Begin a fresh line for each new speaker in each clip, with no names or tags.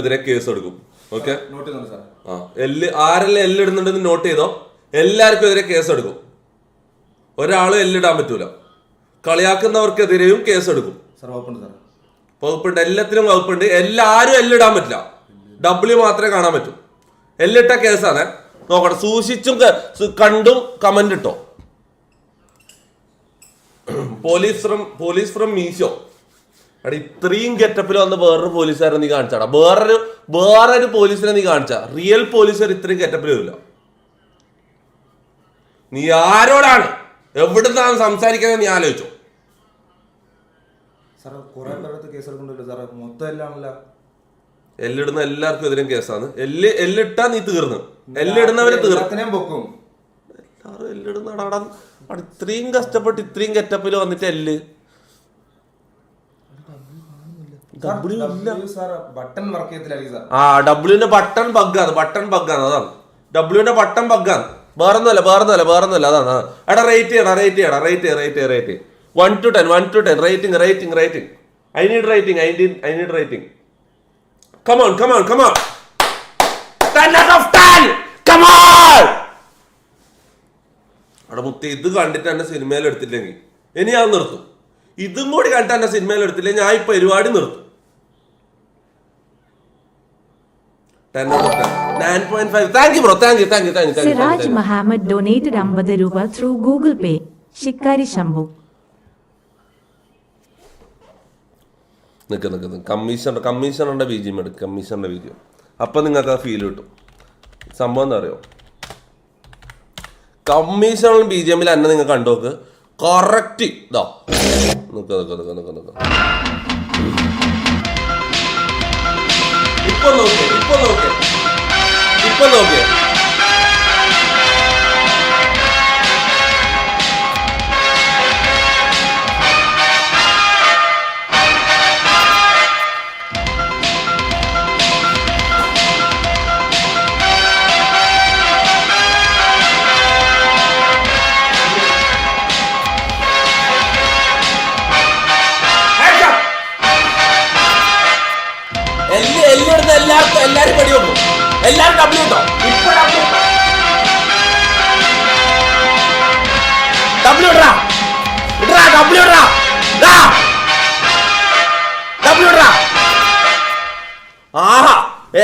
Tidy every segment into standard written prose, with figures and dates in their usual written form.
എതിരെ കേസ് എടുക്കും. ഓക്കെ, ആരെല്ലാം എല്ലിടുന്നുണ്ടെന്ന് നോട്ട് ചെയ്തോ. എല്ലാവർക്കും എതിരെ കേസ് എടുക്കും. ഒരാളും എല്ലിടാൻ പറ്റൂല. കളിയാക്കുന്നവർക്കെതിരെയും കേസ് എടുക്കും. വകുപ്പുണ്ട്, എല്ലാത്തിനും വകുപ്പുണ്ട്. എല്ലാരും എല്ലിടാൻ പറ്റില്ല. ഡബ്ല്യു മാത്രമേ കാണാൻ പറ്റൂ. എല്ലിട്ട കേസാണ്. നോക്കട്ടെ, സൂക്ഷിച്ചും കണ്ടും കമന്റ് ഇട്ടോ. Police from Meesho. എടാ, ഇത്രയും ഗെറ്റപ്പിൽ വന്ന് വേറൊരു പോലീസുകാരെ നീ കാണിച്ചാടാ. വേറൊരു പോലീസിനെ നീ കാണിച്ചാ. റിയൽ പോലീസുകാർ ഇത്രയും ഗെറ്റപ്പിൽ വരില്ല. നീ ആരോടാണ്, എവിടുന്നാണ് സംസാരിക്കുന്നത് നീ ആലോചിച്ചോ. എല്ലിടുന്ന എല്ലാവർക്കും എതിരും കേസാണ്. എല്ലിട്ടാ നീ തീർന്നു. എല്ലിടുന്നവരെ തീർന്നു. എല്ലാവരും എല്ലിടുന്നടാ. ഇത്രയും കഷ്ടപ്പെട്ട് ഇത്രയും ഗെറ്റപ്പിൽ വന്നിട്ട് എല്ല് ഡബ്ല്യുവിന്റെ ബട്ടൺ ബഗ്ഗാണ്. അതാണ് ഡബ്ല്യുവിന്റെ ബട്ടൺ ബഗ്ഗാണ്. വേറൊന്നുമല്ല അതാണ്. എടാ റേറ്റ് ചെയ്യണം. 1 to 10 rating. I need rating. Come on. 10 out of 10. Come on. അവിടെ മുത്തി ഇത് കണ്ടിട്ട് എന്നെ സിനിമയിൽ എടുത്തില്ലെങ്കിൽ ഇനി ഞാൻ നിർത്തും. ഇതും കൂടി കണ്ടിട്ട് എന്നെ സിനിമയിൽ എടുത്തില്ലെങ്കിൽ ഞാൻ ഈ പരിപാടി നിർത്തും. 10 out of 10. 9.5. Thank you, bro. Thank you.
Siraj Muhammad donated 50 രൂപ through Google Pay. ശിക്കാരി ശംഭു.
നിൽക്ക് കമ്മീഷണറുടെ ബീജിയം എടുക്കും. കമ്മീഷണറുടെ ബീജിയം അപ്പം നിങ്ങൾക്ക് ആ ഫീൽ കിട്ടും. സംഭവം എന്താ അറിയോ, കമ്മീഷണർ ബീജിയമിൽ എന്നെ നിങ്ങൾ കണ്ടോക്ക്. കറക്റ്റ് ഇതാ നിൽക്ക ഇപ്പൊ നോക്കിയേ. എല്ലാരും പടി വെക്കും. എല്ലാരും ഡബ്ല്യു ഇട്ടോ. ഇപ്പൊ ഡബ്ല്യു ഇടാ. ആഹാ,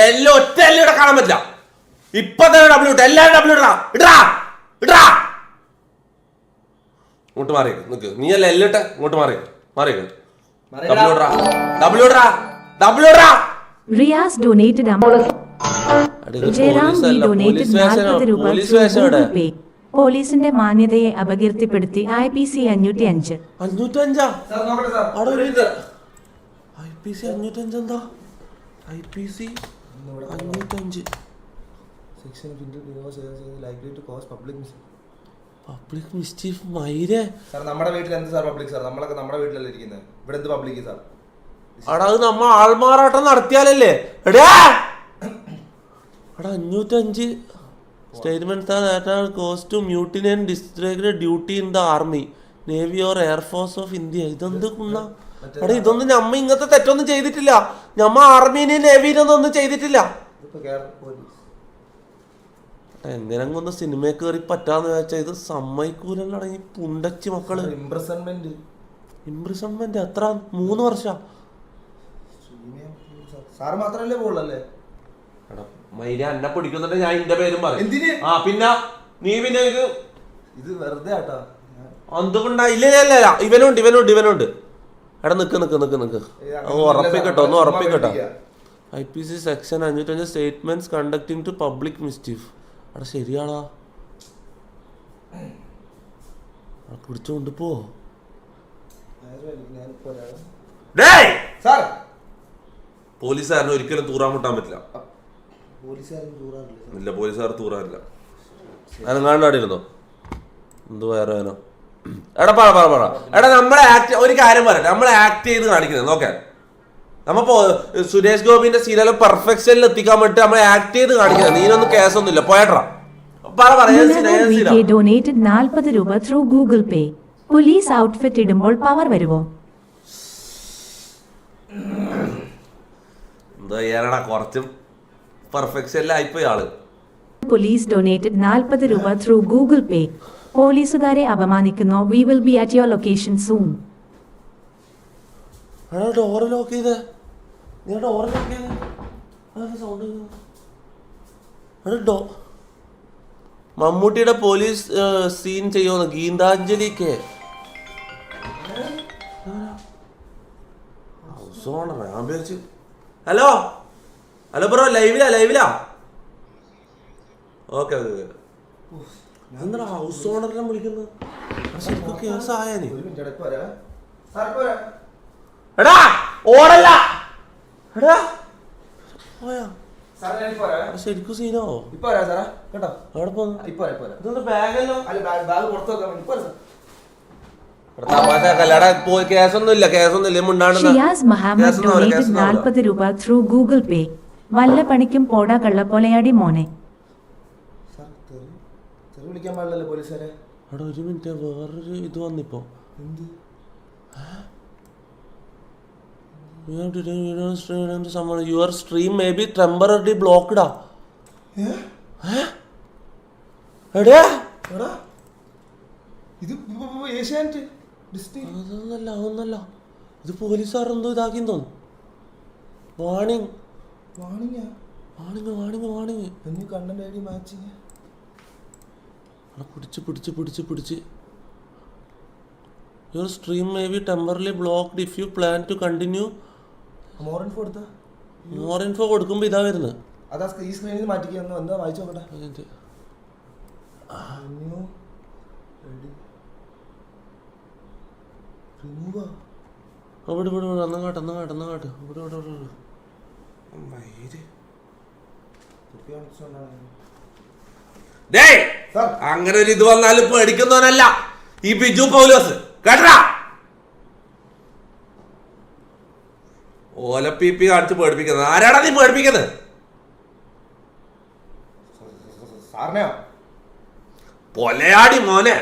എല്ലാം ഒറ്റ എല്ലാം ഇവിടെ കാണാൻ പറ്റില്ല. ഇപ്പൊ തന്നെ ഡബ്ല്യു ഇട്ടോ. എല്ലാരും ഡബ്ല്യു ഇടാ. ഇങ്ങോട്ട് മാറി നിക്ക്. നീ അല്ല എല്ലിട്ടെ. ഇങ്ങോട്ട് മാറി ഡബ്ല്യു ഇടാ.
Riaz donated Jairam donated 40 രൂപ through Google Pay. പോലീസിന്റെ മാന്യതയെ അപകീർത്തിപ്പെടുത്തി IPC 505.
എന്താ IPC 505? Public mischief മൈരെ.
നമ്മുടെ വീട്ടിൽ എന്ത് സാർ പബ്ലിക് സാർ? നമ്മളൊക്കെ നമ്മുടെ വീട്ടിലല്ലേ ഇരിക്കുന്നത്. ഇവിടെ എന്ത് പബ്ലിക് സാർ?
അടാ, അത് നമ്മ ആൾമാറാട്ടം നടത്തിയാലല്ലേ. എടാ 505 statement cost mutiny and district duty in the army, navy or air force of India. ഇതെന്ത് കുണ്ണ? എടാ, ഇതൊന്നും നമ്മ ഇങ്ങനത്തെ തെറ്റൊന്നും ചെയ്തിട്ടില്ല. നമ്മ ആർമീനെയും നേവിയിലൊന്നും ഒന്നും ചെയ്തിട്ടില്ല. എങ്ങനെങ്കിലും ഒന്ന് സിനിമയെ കയറി പറ്റാന്ന് വെച്ചാൽ ഇത് സമ്മതിക്കൂലല്ലട ഈ പുണ്ടച്ചി മക്കള്. ഇംപ്രിസൺമെന്റ് എത്ര? 3 വർഷം.
സാറ് മാത്രല്ലേ പോളല്ലേ?
എടാ മൈര, എന്നെ പിടിക്കുന്നുണ്ട് ഞാൻ എന്റെ പേരും പറയും. പിന്നെ നീ പിന്നെ
ഇത് വെറുതെ ആട്ടാ.
എന്തുകൊണ്ടാ? ഇല്ല ഇവനുണ്ട്. എടാ നിക്ക് ഒന്ന് ഉറപ്പിക്കട്ടോ. IPC section 505 statements conducting to public mischief. എടാ ശരിയാടാ, പിടിച്ചോണ്ട് പോ. പോലീസുകാരന് ഒരിക്കലും തൂറാൻ മുട്ടാൻ പറ്റില്ല. ഇല്ല, പോലീസുകാർ തൂറാറില്ല. അനങ്ങാണ്ടാടിരുന്നോ എന്ത് വേറാനോ. എടാ പറ. എടാ നമ്മളെ ഒരു കാര്യം പറയാം. നമ്മളെ ആക്ട് ചെയ്ത് കാണിക്കുന്നത് നോക്കാൻ. നമ്മപ്പോ സുരേഷ് ഗോപിന്റെ സീരിയൽ പെർഫെക്ഷനിൽ എത്തിക്കാൻ വേണ്ടി നമ്മളെ ആക്ട് ചെയ്ത് കാണിക്കുന്നത്. നീനൊന്നും കേസൊന്നുമില്ല. പോയട്രാ.
ഡൊനേറ്റഡ് 40 രൂപ through Google Pay. Police outfit ഇടുമ്പോൾ പവർ വരുമോ?
എന്തോ ചെയ്യാനടാ, കുറച്ചും പെർഫെക്ഷനിലായിപ്പോയി ആള്.
പോലീസ് ഡൊനേറ്റഡ് 40 രൂപ ത്രൂ ഗൂഗിൾ പേ. പോലീസുകാരെ അപമാനിക്കുന്നു. We will be at your location soon.
Door lock ചെയ്തേ, നീ ഡോറ് ലോക്ക് ചെയ്തേ. സൗണ്ട് മമ്മൂട്ടിയുടെ പോലീസ് സീൻ ചെയ്യുമെന്ന് ഗീതാഞ്ജലിക്ക്. ഹലോ ഹലോ ബ്രോ, ലൈവിലാ. Okay okay. എന്താ ഹൗസ് ഓണറിനെ വിളിക്കുന്നത്? ശരിക്കും കേസായാലേ. എടാ ഓടല്ല, എടാ പോയാ ശരിക്കും സീനോ? അവിടെ പോന്നു. ഇതെന്താ ബാഗല്ലോ? കേസൊന്നുമില്ല,
ഷിയാസ് മുഹമ്മദ് ഡൊനേറ്റഡ് 40 രൂപ ത്രൂ ഗൂഗിൾ പേ. വല്ല പണിക്കും പോടാ കള്ളപ്പൊലയാടി മോനെ.
വിളിക്കാൻ പാടില്ലല്ലോ പോലീസുകാരെ.
അവിടെ ഒരു മിനിറ്റ്, വേറൊരു ഇത് വന്നിപ്പോ. Your stream may be temporary ബ്ലോക്ക്ഡാ. അതൊന്നല്ല, ഇത് പോലീസുകാർ എന്തോ ഇതാക്കിന്ന് തോന്നുന്നു. വാണിംഗ്.
Content ID matching.
പിടിച്ച്. Your stream may be temporary blocked if you plan to continue. More info കൊടുക്കുമ്പോ ഇതാ വരുന്നത്.
അതാ ഈ സ്ക്രീനിൽ മാറ്റിക്കുന്നു. എന്താ വായിച്ചു നോക്കട്ടെ.
അങ്ങനെ ഒരു ഇത് വന്നാലും പേടിക്കുന്നവനല്ല ഈ ബിജു പൗലോസ്, കേട്ടാ? ഓലപ്പിപ്പി കാണിച്ച് പേടിപ്പിക്കുന്നത്. ആരാടാ നീ പേടിപ്പിക്കുന്നത്? പൊലയാടി മോനെ.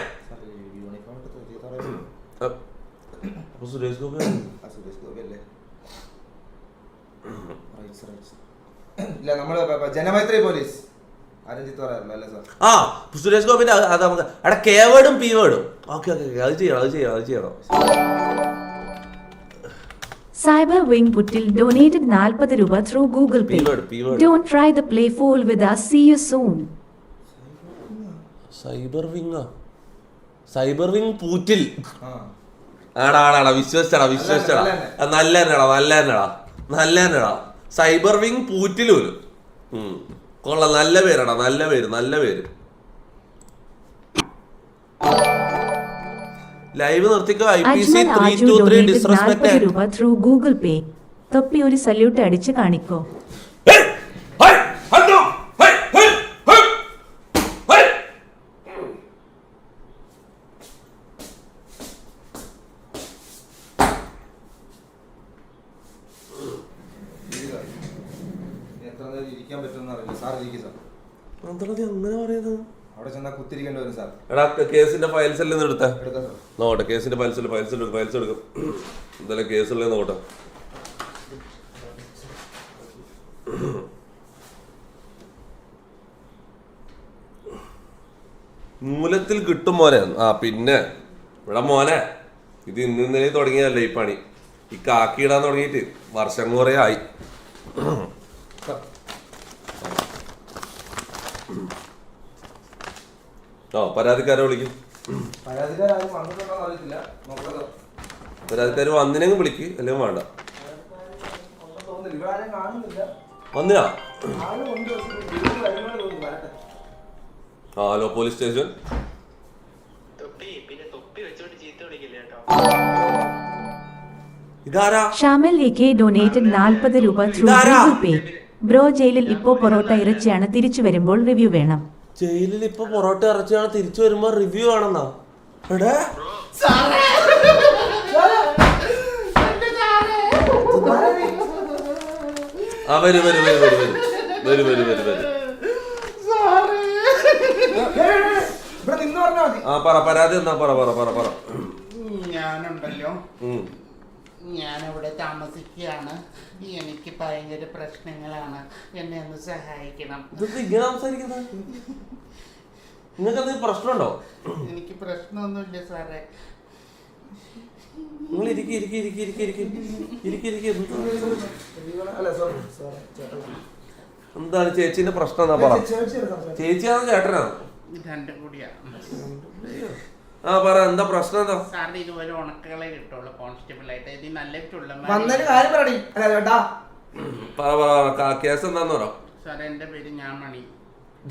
സുരേഷ് ഗോപി
ജനമൈത്രി പോലീസ്
സുരേഷ് ഗോപിന്റെ അത് നമുക്ക് അവിടെ കേവേഡും പീവേഡും. ഓക്കെ അത് ചെയ്യണം.
Cyber Wing Puttil donated 40 രൂപ through Google Pay. Don't try the play fool with us. See you soon.
Cyber wing പൂറ്റിൽ. ആടാ വിശ്വസിച്ചടാ. നല്ല തന്നെടാ. സൈബർ വിങ് പൂറ്റിൽ പോലും കൊള്ളാം. നല്ല പേരാടാ, നല്ല പേര്. ലൈവ് നിർത്തിക്കോ. IPC 323 ഡിസ്റെസ്പെക്ട്
രൂപ ത്രൂ ഗൂഗിൾ പേ. തൊപ്പി ഒരു സല്യൂട്ട് അടിച്ച് കാണിക്കോ.
അങ്ങനെ പറയുന്നത്?
അവിടെ ചെന്നാ കുത്തിരിക്കേണ്ടി വരും സാർ.
എടാ കേസിന്റെ ഫയൽസ് എല്ലാം എടുത്ത നോട്ടെ. കേസിന്റെ ഫയൽസ് എടുക്കും. എന്തായാലും കേസുള്ള നോട്ടെ. മൂലത്തിൽ കിട്ടും മോനെ. പിന്നെ ഇവിടെ മോനെ ഇത് ഇന്നലെ തുടങ്ങിയതല്ലേ ഈ പണി. ഈ കാക്കിയിടാൻ തുടങ്ങിയിട്ട് വർഷം കുറേ ആയി. പരാതിക്കാരെ വിളിക്കും. പരാതിക്കാര് വന്നിനെങ്കിൽ വിളിക്ക്, അല്ലെങ്കിൽ വേണ്ട. വന്നിനാ? Hello police station. ഇതാരാ?
ഷാമിൽ AK ഡൊനേറ്റഡ് 40 രൂപ ത്രൂ ഗൂഗിൾ പേ. ബ്രോ ജയിലിൽ ഇപ്പോ പൊറോട്ട ഇറച്ചിയാണ്, തിരിച്ചു വരുമ്പോൾ റിവ്യൂ വേണം.
ജയിലിൽ ഇപ്പൊ പൊറോട്ട ഇറച്ചിയാണ്, തിരിച്ചു വരുമ്പോ റിവ്യൂ ആണെന്നാ? വരും. പറ പരാതി എന്നാ? പറ.
ഞാനുണ്ടല്ലോ ഞാനിവിടെ താമസിക്കുകയാണ്. എനിക്ക് ഭയങ്കര പ്രശ്നങ്ങളാണ്. എന്നെ ഒന്ന് സഹായിക്കണം.
ഇങ്ങനെ സംസാരിക്കുന്നത് നിങ്ങൾക്ക് എന്തെങ്കിലും പ്രശ്നമുണ്ടോ?
എനിക്ക് പ്രശ്നമൊന്നുമില്ല സാറേ.
നിങ്ങൾ ഇരിക്കി. എന്താണ് ചേച്ചിന്റെ പ്രശ്നം എന്നാ പറ. ചേച്ചിയാണോ ചേട്ടനാണോ?
രണ്ടും കൂടിയാണ്.
ആ പറ, എന്താ പ്രശ്നം എന്താ?
സാറിന് ഇതുപോലെ ഉണക്കുകളെ കിട്ടുള്ളൂ കോൺസ്റ്റബിൾ ആയിട്ട്. ഇത് നല്ല
കേസ് എന്താന്ന് പറ.
സാറേ എന്റെ പേര് ഞാമണി.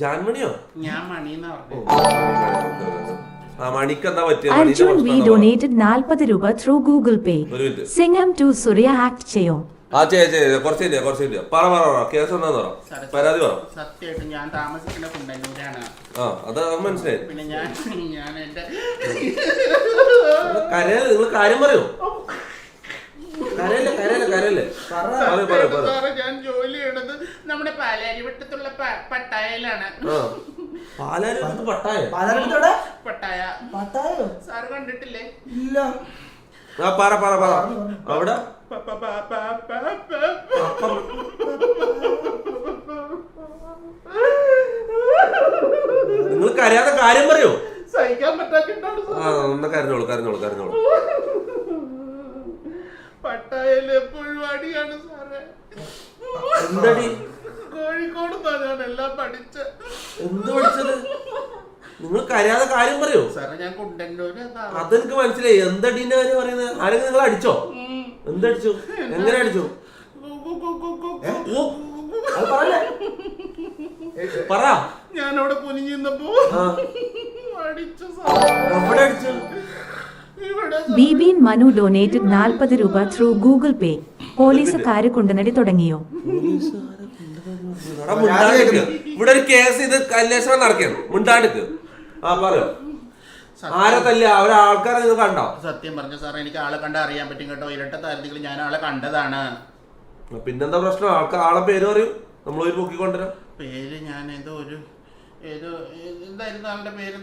ജാൻമണിയോ?
ഞാൻ മണി എന്ന് പറഞ്ഞു.
ആ മണിക്ക് എന്താ പറ്റിയ?
Arjun V donated 40 രൂപ through Google Pay. Singham to Surya act ചെയ്യോ?
ആ കുറച്ചില്ല. പറ കേസ് എന്താന്ന് പറ. പരാതി പറ.
സത്യമായിട്ടും ഞാൻ താമസിക്കുന്ന കുണ്ടന്നൂരാണ്.
ആ അത് മനസ്സിലായി. പിന്നെ
ഞാൻ എന്റെ
നിങ്ങൾ കാര്യം പറയൂ. കരയല്ലേ.
സാറേ ഞാൻ ജോലി ചെയ്യണത് നമ്മുടെ പാലാരിവട്ടത്തുള്ള പട്ടായയിലാണ്. പട്ടായ സാറ് കണ്ടിട്ടില്ലേ?
ഇല്ല.
പറ അവിടെ നിങ്ങൾ കരയാതെ കാര്യം പറയൂ.
സഹിക്കാൻ പറ്റാത്തിട്ടാണ്.
കരഞ്ഞോളൂ.
പട്ടായയില് എപ്പോഴും അടിയാണ് സാറേ.
എന്തടി?
കോഴിക്കോട് ഞാൻ എല്ലാം പഠിച്ചത്.
നിങ്ങൾ കരയാതെ കാര്യം പറയൂ.
സാറേ ഞാൻ കുണ്ടന്നൂര്.
അതെനിക്ക് മനസ്സിലായി. എന്തടീന്റെ കാര്യം പറയുന്നത്? ആരെങ്കിലും നിങ്ങൾ അടിച്ചോ? എന്തടിച്ചു? എങ്ങനെ അടിച്ചു? പറ.
ഞാനവിടെ കുനിഞ്ഞപ്പോ അടിച്ചു.
എവിടെ അടിച്ചു?
ബീബീൻ മനു donated 40 രൂപ through Google Pay. പോലീസുകാര് കുണ്ടനടി തുടങ്ങിയോ?
ഇവിടെ ഒരു കേസ് ഇത് അന്വേഷണം നടക്കുന്നു. മുണ്ടാണ്ടിക്ക്. ആ പറയോ. ആരെ തല്ല ഒരാൾക്കാരെ നിങ്ങൾ കണ്ടോ?
സത്യം പറഞ്ഞു സാറേ, എനിക്ക് ആളെ കണ്ട അറിയാൻ പറ്റും കേട്ടോ. ഇരട്ട താരത്തിൽ ഞാൻ ആളെ കണ്ടതാണ്.
പിന്നെന്താ പ്രശ്നം? ആളെ പേര് പറയും, നമ്മൾ ഒരു പൊക്കിക്കൊണ്ടുവരാം.
പേര് ഞാൻ എന്തായിരുന്നു ആളുടെ പേര്?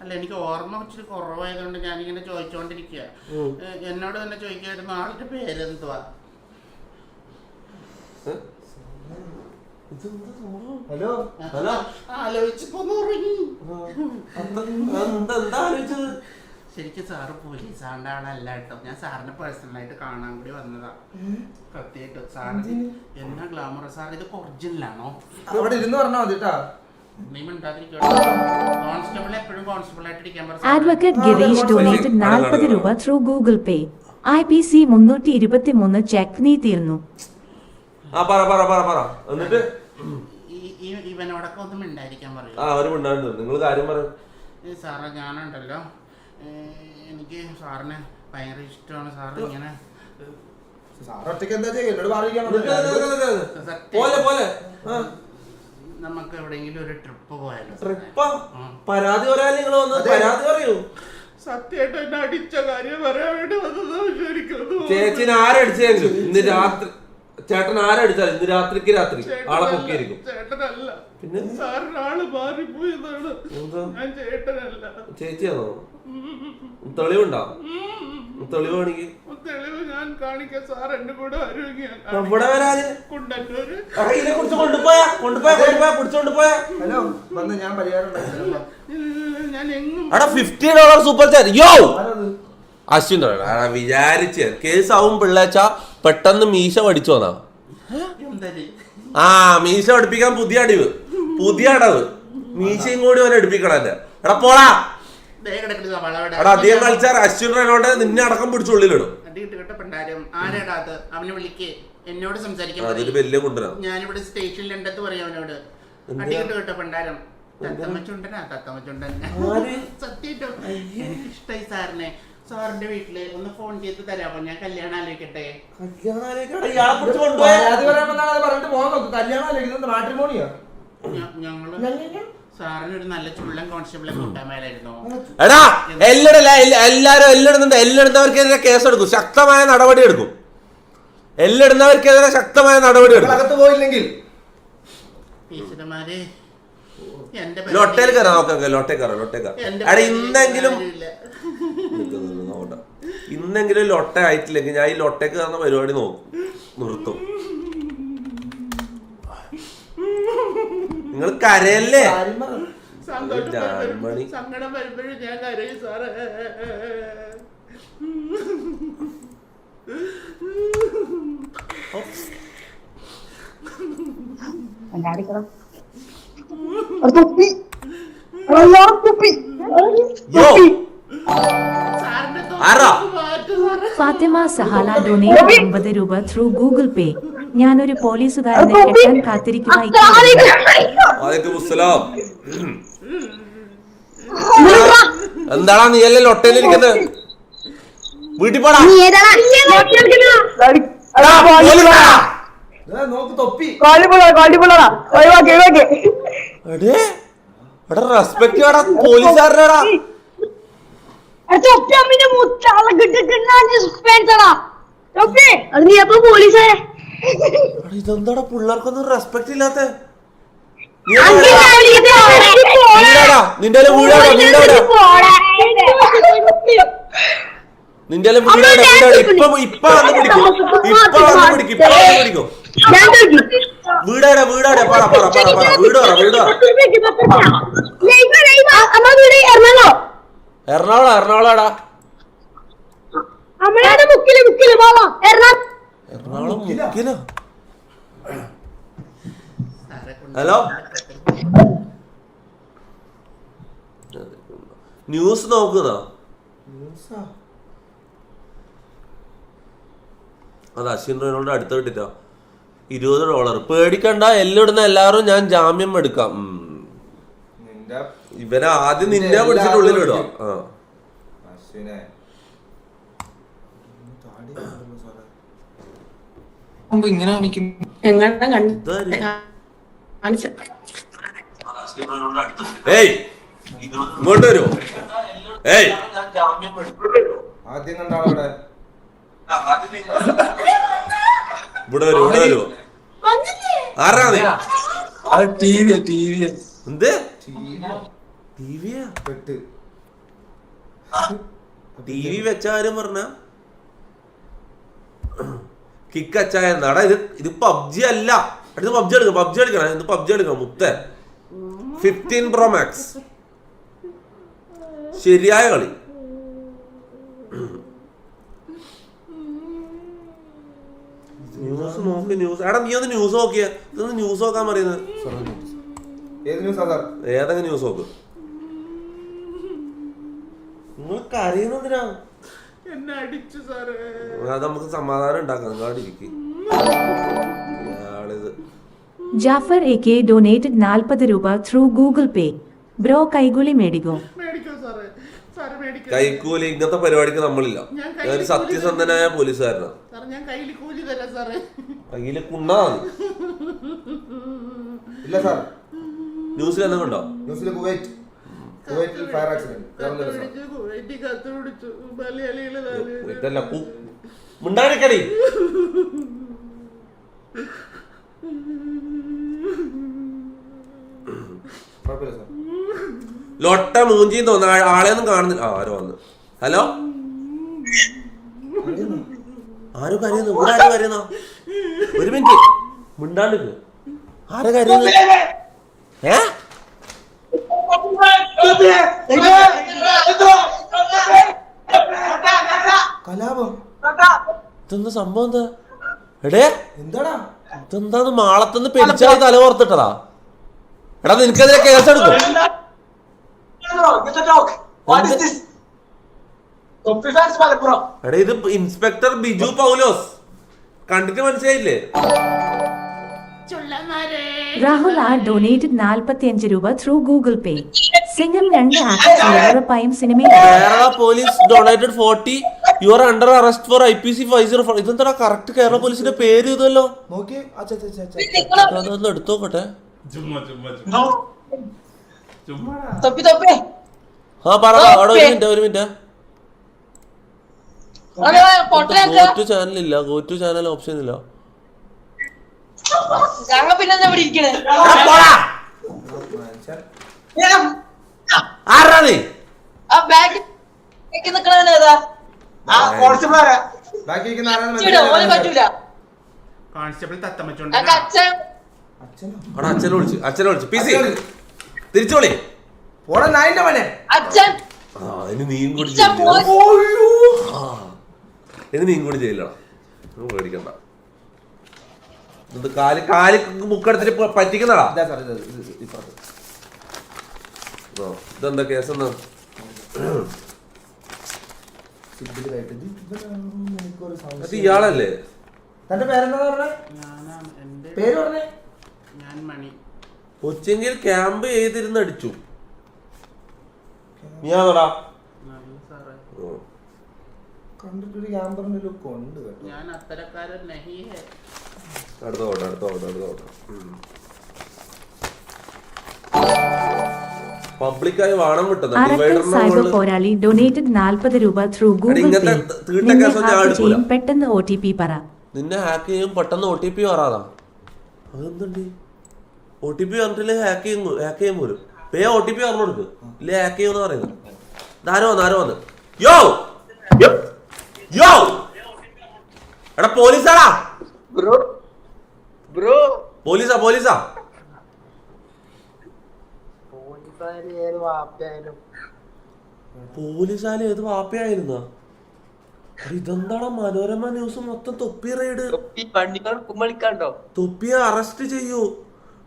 അല്ല എനിക്ക് ഓർമ്മ ഇച്ചിരി കുറവായതുകൊണ്ട് ഞാനിങ്ങനെ ചോദിച്ചോണ്ടിരിക്കുക. എന്നോട് തന്നെ ചോദിക്കായിരുന്നു ആളുടെ പേരെന്തുവാ. ശരിക്കും സാറ് പോലീസ് ആണ്ട ആളല്ല കേട്ടോ. ഞാൻ സാറിനെ പേഴ്സണലായിട്ട് കാണാൻ കൂടി വന്നതാ. സത്യമായിട്ട് സാറ് എന്നാ ഗ്ലാമറസ്. സാർ ഇത് ഒറിജിനലാണോ?
അവിടെ ഇരുന്ന് പറഞ്ഞാൽ മതി കേട്ടാ.
Advocate Girish donated 40 രൂപ through Google Pay. IPC 323 check നീ തീർന്നു.
എന്നിട്ട്
ഇവനോടൊക്കെ ഒന്നും മിണ്ടായിരിക്കാൻ പറയും.
നിങ്ങൾ കാര്യം പറയും.
സാറേ ഞാനുണ്ടല്ലോ, എനിക്ക് സാറിന് ഭയങ്കര ഇഷ്ടമാണ്. സാറ് ഇങ്ങനെ നമുക്ക് എവിടെയെങ്കിലും ഒരു ട്രിപ്പ് പോയാലോ?
പരാതി പറയാൻ നിങ്ങൾ പരാതി പറയൂ.
സത്യമായിട്ട് എന്നെ അടിച്ച കാര്യം പറയാൻ വേണ്ടി വന്നത്.
ചേച്ചിനെ ആരടിച്ചെങ്കിലും ഇന്ന് രാത്രി, ചേട്ടൻ ആരടിച്ചാലും ഇന്ന് രാത്രിക്ക് രാത്രി ആളെ പൊക്കിയിരിക്കും.
ചേട്ടനല്ല, പിന്നെ സാറിന് ആള് മാറിപ്പോയതാണ്. ഞാൻ ചേട്ടനല്ല.
ചേച്ചിയാണോ? തെളിവുണ്ടോ? തെളിവാണെങ്കിൽ
തെളിവ് ഞാൻ കാണിക്കാം. സാർ എന്റെ കൂടെ
ഇവിടെ വരാന്
കുണ്ടന്നൂര്
പിടിച്ചോണ്ടുപോയാ
ഞാൻ എങ്ങും
$50 സൂപ്പർ ചാറ്റ്. യോ അശ്വിൻ വിചാരിച്ച് കേസ് ആവും പിള്ളേച്ച പെട്ടെന്ന് മീശ പഠിച്ചു വന്നാ. ആ മീശ പഠിപ്പിക്കാൻ പുതിയ അടവ് മീശയും കൂടി അവനെ എടുപ്പിക്കണല്ലേ. എടാ പോടാ. എടാ അധികം കളിച്ചാൽ അശ്വിൻ റെനോടെ നിന്നെ അടക്കം പിടിച്ചുള്ളിലിടും.
എന്നോട് സംസാരിക്കാൻ
അതൊരു വലിയ കൊണ്ടുവരാ.
ഞാനിവിടെ സ്റ്റേഷനിൽ ഉണ്ടെന്ന് പറയാം അവനോട്. അടിയിട്ട് കേട്ടോ പണ്ടാരം. സത്യമായിട്ടും എനിക്ക് ഇഷ്ടായി സാറിനെ. സാറിന്റെ വീട്ടില് ഒന്ന് ഫോൺ ചെയ്ത് തരാമോ? ഞാൻ കല്യാണം ആലോചിക്കട്ടെ. ഞങ്ങള് സാറിന് ഒരു നല്ല ചുള്ളൻ കോൺസ്റ്റബിളെ കൂട്ടാൻ മേലായിരുന്നു.
എടാ എല്ലാരും എല്ലിടുന്നവർക്കെതിരെ കേസെടുക്കും, ശക്തമായ നടപടി എടുക്കും. എല്ലിടുന്നവർക്കെതിരെ ശക്തമായ നടപടി എടുക്കും.
പോയില്ലെങ്കിൽ
ടീച്ചർമാര്
ലൊട്ടയിൽ കയറാം. നോക്കാം ലൊട്ടേ കയറാം. എടാ ഇന്നെങ്കിലും ഇന്നെങ്കിലും ലൊട്ട ആയിട്ടില്ലെങ്കിൽ ഞാൻ ഈ ലൊട്ടയ്ക്ക് തന്ന പരിപാടി നിർത്തും. നിങ്ങൾ കരയല്ലേ?
സങ്കടം വരുമ്പോഴും ഞാൻ കരയും സാറേ.
ഫാത്തിമ സഹാല ഡൊനേറ്റ് 50 രൂപ ത്രൂ ഗൂഗിൾ പേ. ഞാനൊരു പോലീസുകാരനെ കെട്ടാൻ കാത്തിരിക്കുകയായി.
എന്താടാ നീ അല്ലേ ലൊട്ടയിലിരിക്കുന്നത്? വീട്ടിൽ പോടാ.
നോക്ക് തൊപ്പി.
റെസ്പെക്ട് ചെയ്യടാ പോലീസുകാരനാടാ. ഇതെന്താടാ പിള്ളേർക്കൊന്നും റെസ്പെക്ട് ഇല്ലാത്ത? നിന്റെ വീടാടാ നിന്റെ വീടാടാ വീടാടാ പറ പറ പറ പറ വീട് പറ വീട് എറണാകുളം എറണാകുളാടാ എറണാകുളം മുക്കിലോ? ഹലോ ന്യൂസ് നോക്കുന്നോ? അത് അശ്വിൻ റോയിനോട് അടുത്ത് കിട്ടിട്ടോ $20. പേടിക്കണ്ട, എല്ലിടുന്ന എല്ലാവരും ഞാൻ ജാമ്യം എടുക്കാം. ഇവനെ ആദ്യം നിന്നെ പിടിച്ചിട്ട് ഉള്ളിലിടുക. ഇങ്ങോട്ട് വരുമോ?
ആദ്യം കണ്ടാളവിടെ
ഇവിടെ വരുമോ? ഇവിടെ വരുമോ? ആരാ നീ? എന്ത് ടി വി വെച്ചാരും പറഞ്ഞ കിക്ക് അച്ചായ എന്നാടാ? ഇത് പബ്ജി അല്ല. അടുത്ത് പബ്ജി എടുക്കണം, പബ്ജി എടുക്കണം, ഇത് പബ്ജി എടുക്കണം. മുത്തേ 15 Pro Max ശരിയായ കളി. ന്യൂസ് നോക്കി ന്യൂസ്. എടാ നീ ഒന്ന് ന്യൂസ് നോക്കിയ, ഇതൊന്ന് ന്യൂസ് നോക്കാൻ പറയുന്നത്. ഏതെങ്കിലും ന്യൂസ് നോക്ക്. നിങ്ങൾ കരയുന്നതിനാ? അത് നമുക്ക് സമാധാനം ഉണ്ടാക്കാം. കാടിരിക്കും.
ജാഫർ AK ഡൊനേറ്റഡ് 40 രൂപ ത്രൂ ഗൂഗിൾ പേ. ബ്രോ കൈകൂലി മേടിക്കോ?
കൈക്കൂലി ഇങ്ങനത്തെ പരിപാടിക്ക് നമ്മളില്ല. ഞാനൊരു സത്യസന്ധനായ പോലീസുകാരനാണ്. കയ്യില് കുണ്ണാ
ഇല്ല സാർ.
ന്യൂസിൽ എന്തെങ്കിലും ഉണ്ടോ?
ന്യൂസിൽ കുവൈറ്റിൽ ഫയർ ആക്സിഡന്റ്.
മിണ്ടാടിക്കടി. ലൊട്ട മൂഞ്ചിയും തോന്നുന്നു. ആളെയൊന്നും കാണുന്നില്ല. ആരോ വന്ന്. ഹലോ, ആരും കരയുന്നു? ഇവിടെ ആരും കരയുന്നോ? ഒരു മിനിറ്റ് മിണ്ടാണ്ട്. ആരാ കരയുന്നു?
കലാപം.
ഇതെന്താ സംഭവം? എന്താ എടേ?
എന്താടാ
ഇതെന്താന്ന്? മാളത്തുനിന്ന് പെരിച്ചായി തല ഓർത്തിട്ടതാ. എടാ നിനക്കെതിരെ കേസെടുക്കും. എടാ ഇത് ഇൻസ്പെക്ടർ ബിജു പൗലോസ്. കണ്ടിട്ട് മനസ്സിലായില്ലേ?
രാഹുൽ ആർ ഡൊനേറ്റഡ് 45 രൂപ through Google Pay. Singham 2 actors ഉറപ്പായും സിനിമയിൽ.
Kerala police donated 40. You are under arrest for IPC 504. ഇതെന്താ കറക്റ്റ് കേരള പോലീസിന്റെ പേര്? ഇതല്ലോ. അതൊന്ന് എടുത്തോട്ടെ. ആ പറ. അവിടെ ഒരു മിനിറ്റ്. ഗോറ്റു ചാനൽ ഇല്ല. ഗോറ്റു ചാനൽ ഓപ്ഷൻ ഇല്ല.
ബാക്കി ഇരിക്കുന്ന
കോൺസ്റ്റബിൾ തത്തമ്മച്ചോണ്ട്
അവിടെ അച്ഛനെ വിളിച്ചു പി സി തിരിച്ചോളി
പോടാ നായിന്റെ മോനെ.
ഇനി നീയും കൂടി ചെയ്യില്ലടാ പേടിക്കണ്ട. ഇത് കാല് മുക്കെടുത്തിട്ട് പറ്റിക്കുന്നടാ.
ഇതാ സാർ, ഇത് ഇപ്പുറത്ത്.
ഇതെന്താ കേസെന്നാ?
സിബിലായിട്ട് ഇത് ഇവനാണെന്ന് എനിക്കൊരു സംശയം.
അത് ഇയാളല്ലേ?
തന്റെ പേരെന്താ പറഞ്ഞേ? പേര് പറഞ്ഞേ?
ഞാൻ മണി.
കൊച്ചെങ്കിൽ ക്യാമ്പ് ചെയ്തിരുന്ന് അടിച്ചു. നീയാണോടാ?
കണ്ടിട്ടൊരു ക്യാമ്പറിന്റെ ലുക്ക് ഉണ്ട് കേട്ടോ.
ഞാൻ അത്തരക്കാരൻ നഹി ഹേ.
അടുത്ത പബ്ലിക്കായി വാണം വിട്ടത്.
അറക്കൽ സൈബർ പോരാളി ഡൊനേറ്റഡ് 40 രൂപ ത്രൂ ഗൂഗിൾ പേ. നിന്നെ ഹാക്ക് ചെയ്യും പെട്ടെന്ന് OTP പറ.
നിന്നെ ഹാക്ക് ചെയ്യും പെട്ടെന്ന് OTP പറയാതാ. അതെന്തുണ്ട്? OTP പറഞ്ഞിട്ടില്ലേ ഹാക്ക് ചെയ്യാൻ പോലും. പേ OTP പറഞ്ഞു കൊടുക്ക്. ഇല്ലേ ഹാക്ക് ചെയ്യുമെന്ന് പറയുന്നത്. ആരോ വന്ന് യോ എടാ പോലീസാടാ. പോലീസാ പോലീസായാലും ഏത് വാപ്പയായിരുന്ന? ഇതെന്താടാ മനോരമ ന്യൂസ് മൊത്തം തൊപ്പി റൈഡ്. തൊപ്പിയെ അറസ്റ്റ് ചെയ്യൂ.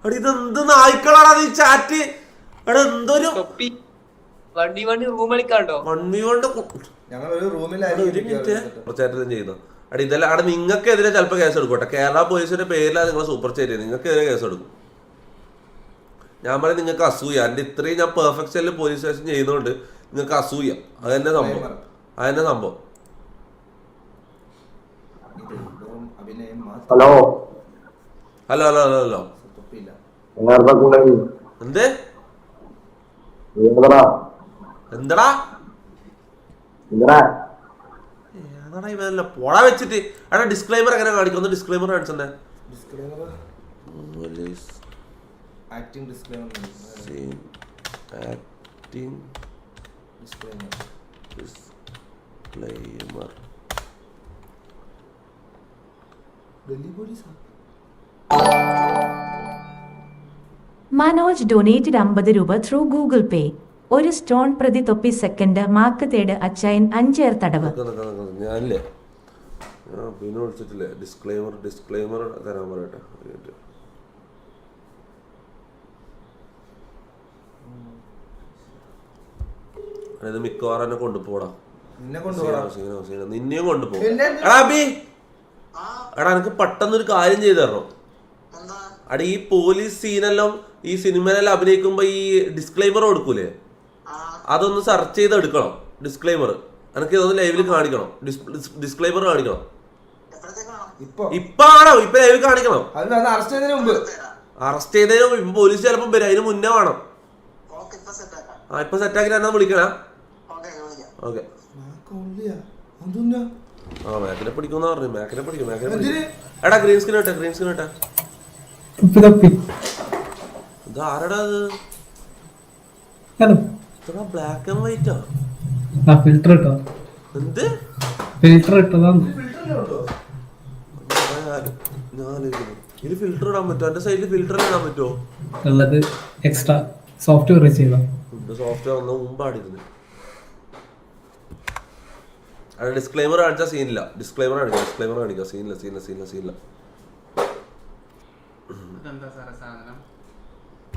അടി ഇതെന്ത് നായ്ക്കളാടാ നീ ചാറ്റ്. എടാ എന്തൊരു വണ്ടി കൊണ്ട്
ഞങ്ങളൊരു റൂമിലായിരുന്നു
ചെയ്യുന്നു. അടി ഇതെല്ലാം അവിടെ നിങ്ങൾക്കെതിരെ ചിലപ്പോൾ കേസ് എടുക്കട്ടെ. കേരള പോലീസിന്റെ പേരിലാണ് നിങ്ങൾ സൂപ്പർ ചേരി. നിങ്ങൾക്കെതിരെ കേസ് എടുക്കും. ഞാൻ പറയും നിങ്ങൾക്ക് അസൂയ. എൻ്റെ ഇത്രയും ഞാൻ പെർഫെക്ഷനിൽ പോലീസ് സ്റ്റേഷൻ ചെയ്യുന്നതുകൊണ്ട് നിങ്ങൾക്ക് അസൂയ. അതെന്നെ സംഭവം. ഹലോ എന്തടാ ഇവനല്ല പോടാ വെച്ചിട്ട്. എടാ ഡിസ്ക്ലൈമർ എങ്ങനെ കാണിക്കും? ഒന്ന് ഡിസ്ക്ലൈമർ കാണിച്ചെന്നെ.
ആക്ടിംഗ് ഡിസ്ക്ലെയിമർ ഡൽഹി പോലീസാ.
മനോജ് ഡൊനേറ്റഡ് 50 രൂപ ത്രൂ ഗൂഗിൾ പേ. ഒരു സ്റ്റോൺ പ്രതി തൊപ്പി സെക്കൻഡ് മാർക്ക് തേട് അച്ചായൻ 5 year തടവ്.
ഞാനില്ലേ പിന്നെ വിളിച്ചിട്ടില്ലേ ഡിസ്ക്ലൈമർ തരാൻ പറയട്ടെ. അതായത് മിക്കവാറും എന്നെ കൊണ്ടുപോടാ. നിന്നെയും കൊണ്ടുപോകും. എടാ എനിക്ക് പെട്ടെന്നൊരു കാര്യം ചെയ്തു തരണം. അടാ ഈ പോലീസ് സീനെല്ലാം ഈ സിനിമയിലെല്ലാം അഭിനയിക്കുമ്പോ ഈ ഡിസ്ക്ലൈമർ കൊടുക്കൂലേ, അതൊന്ന് സെർച്ച് ചെയ്ത് എടുക്കണം. ഡിസ്ക്ലൈമർ എനിക്ക് ഇതൊന്ന് ലൈവിൽ കാണിക്കണം. ഡിസ്ക്ലൈമർ കാണിക്കണം. ഇപ്പൊ ലൈവിൽ കാണിക്കണം. അറസ്റ്റ് ചെയ്തതിന് മുമ്പ് ഇപ്പൊ പോലീസ് ചിലപ്പം വരും. അതിന് മുന്നേ വേണം. ഇപ്പൊ സെറ്റാക്കി എന്നാ വിളിക്കണേ. ഓക്കെ മാക്കിനെ പിടിക്കുമെന്ന് പറഞ്ഞു. മാക്കിനെ പിടിക്കും. എടാ ഗ്രീൻ സ്ക്രീൻ ഇട്ടാ. ഇത് ആരടാ അത്? Black and വൈറ്റാ.
ഫിൽറ്റർ ഇട്ടോ.
എന്ത്
ഫിൽറ്റർ ഇട്ടതാണ്?
ഇതിൽ ഫിൽറ്റർ ഇടാൻ പറ്റുമോ? എന്റെ സൈഡിൽ ഫിൽറ്റർ ഇടാൻ പറ്റുമോ?
ഉള്ളത് എക്സ്ട്രാ സോഫ്റ്റ്വെയർ ചെയ്താ.
സോഫ്റ്റ്വെയർ ഒന്നും മുമ്പാടിരുന്നു. അവിടെ ഡിസ്ക്ലൈമർ കാണിച്ചാൽ സീനില്ല. ഡിസ്ക്ലൈമർ കാണിക്കാം. സീനില്ല.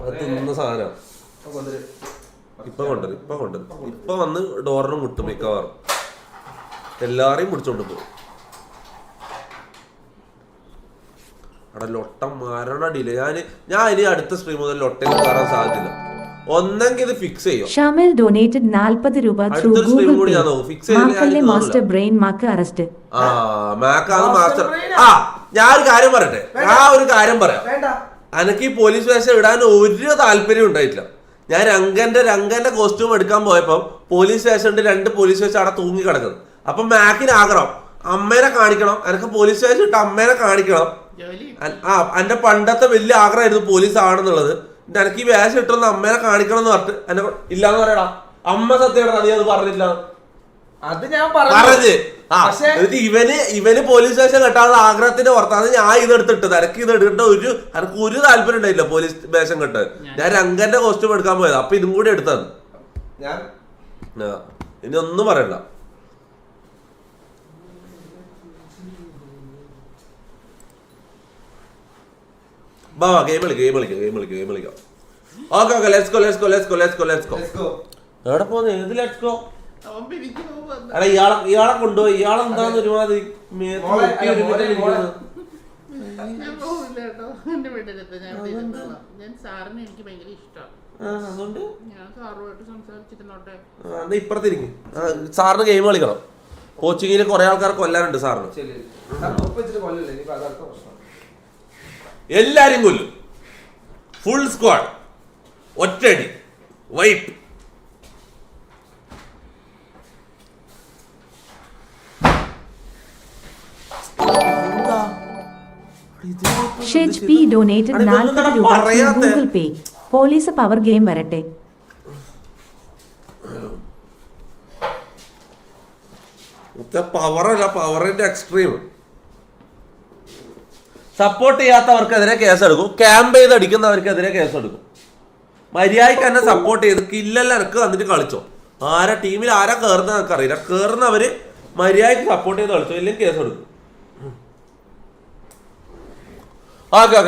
അത് തിന്ന സാധനം ഇപ്പൊ കൊണ്ടുവരും. ഇപ്പൊ വന്ന് ഡോറിന് മുട്ടും. മിക്കവാറും എല്ലാരെയും പിടിച്ചോണ്ട് പോകും. അവിടെ ലൊട്ട മരണടിയില്ല. ഞാൻ ഇനി അടുത്ത സ്ട്രീം മുതൽ ലൊട്ടയിൽ കയറാൻ സാധ്യതയില്ല. ഒന്നെങ്കിൽ ഇത് ഫിക്സ് ചെയ്യും.
ഷാമിൽ ഡൊനേറ്റഡ് 40 രൂപ ത്രൂ ഗൂഗിൾ പേ. മാക്കല്ലേ മാസ്റ്റർ ബ്രെയിൻ മാക്ക് അറസ്റ്റ്.
ഞാൻ ഒരു കാര്യം പറയാം. എനിക്ക് ഈ പോലീസ് വേഷം ഇടാൻ ഒരു താല്പര്യം ഉണ്ടായിട്ടില്ല. ഞാൻ രംഗന്റെ കോസ്റ്റ്യൂം എടുക്കാൻ പോയപ്പോ പോലീസ് സ്റ്റേഷനിൽ 2 പോലീസ് വേഷം അവിടെ തൂങ്ങി കിടക്കുന്നത്. അപ്പൊ മാക്കിന് ആഗ്രഹം അമ്മേനെ കാണിക്കണം. എനിക്ക് പോലീസ് സ്റ്റേഷൻ ഇട്ട് അമ്മേനെ കാണിക്കണം. എന്റെ പണ്ടത്തെ വലിയ ആഗ്രഹമായിരുന്നു പോലീസ് ആണെന്നുള്ളത്. എനിക്ക് ഈ വേഷം ഇട്ടൊന്ന് അമ്മേനെ കാണിക്കണം എന്ന് പറഞ്ഞിട്ട് എന്നെ ഇല്ലാന്ന് പറയടാ. അമ്മ സത്യം നീ അത് പറഞ്ഞില്ല.
അത് ഞാൻ
പറഞ്ഞ്
പക്ഷേ
ഇവന് പോലീസ് സ്റ്റേഷൻ കെട്ടാനുള്ള ആഗ്രഹത്തിന്റെ പുറത്താണ് ഞാൻ ഇത് എടുത്തിട്ടത്. എനിക്ക് ഇത് എടുക്കേണ്ട എനിക്ക് ഒരു താല്പര്യം ഉണ്ടായില്ല പോലീസ് സ്റ്റേഷൻ കെട്ടാൻ. ഞാൻ രംഗന്റെ കോസ്റ്റ്യൂം എടുക്കാൻ പോയത്. അപ്പൊ ഇതും കൂടി എടുത്തത്
ഞാൻ.
ഇനി ഒന്നും പറയണ്ട. ഗെയിം കളിക്കാം. Okay let's go. എവിടെ പോന്ന്? ഏത് ലെറ്റ്സ് ഗോ? എടാ ഇയാളെ കൊണ്ടുപോയി. ഇയാളെന്താന്ന് ഒരുമാതിരി
ഞാൻ പോവില്ല കേട്ടോ. എന്റെ വീട്ടിലെത്താ ഞാൻ ഞാൻ സാറിന് എനിക്ക് ഭയങ്കര ഇഷ്ടമാണ്.
അതുകൊണ്ട്
ഞാൻ സാറുമായിട്ട് സംസാരിച്ചിരുന്നോട്ടെ.
ഇപ്പുറത്തിരിക്കും. സാറിന് ഗെയിം കളിക്കണം. കോച്ചിങ്ങിൽ കുറെ ആൾക്കാർ കൊല്ലാനുണ്ട് സാറിന്. എല്ലാരും കൊല്ലും. ഫുൾ സ്ക്വാഡ്, ഒറ്റയടി, വൈപ്പ്.
ഷിജ് പി ഡൊനേറ്റഡ് 40 രൂപ Google Pay. Police power game വരട്ടെ.
പവറല്ല, പവറിന്റെ എക്സ്ട്രീം. സപ്പോർട്ട് ചെയ്യാത്തവർക്കെതിരെ കേസെടുക്കും. ക്യാമ്പ് ചെയ്ത് അടിക്കുന്നവർക്കെതിരെ കേസെടുക്കും. മര്യാദയ്ക്ക് തന്നെ സപ്പോർട്ട് ചെയ്ത് കില്ലെല്ലാം എനിക്ക് വന്നിട്ട് കളിച്ചോ. ആരാ ടീമിൽ ആരാ കയറുന്ന എനിക്ക് അറിയില്ല. കയറുന്നവര് മര്യാദയ്ക്ക് സപ്പോർട്ട് ചെയ്ത് കളിച്ചോ, ഇല്ലെങ്കിൽ കേസെടുക്കും. ഓക്കെ.